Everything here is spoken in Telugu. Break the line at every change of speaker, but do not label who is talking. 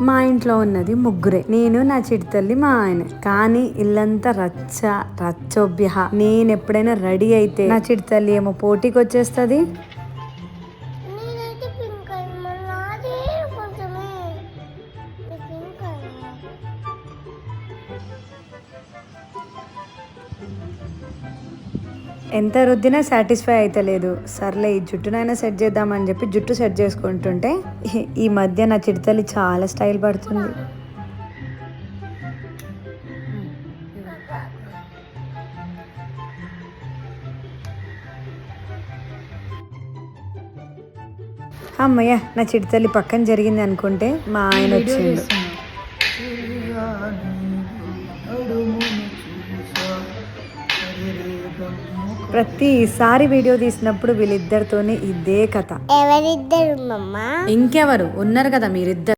మా ఇంట్లో ఉన్నది ముగ్గురే, నేను నా చిడితల్లి మా ఆయన. కానీ ఇల్లంతా రచ్చొబ్బిహ. నేను ఎప్పుడైనా రెడీ అయితే నా చిడితల్లి ఏమో పోటీకి వచ్చేస్తుంది. ఎంత రుద్దినా సాటిస్ఫై అయితలేదు. సర్లే ఈ జుట్టునైనా సెట్ చేద్దామని చెప్పి జుట్టు సెట్ చేసుకుంటుంటే ఈ మధ్య నా చిడితల్లి చాలా స్టైల్ పడుతుంది. అమ్మయ్య, నా చిడితల్లి పక్కన జరిగింది అనుకుంటే మా ఆయన వచ్చిండు. ప్రతిసారి వీడియో తీసినప్పుడు వీళ్ళిద్దరితోనే ఇదే కథ.
ఎవరిద్దరు?
ఇంకెవరు ఉన్నారు కదా మీరిద్దరు.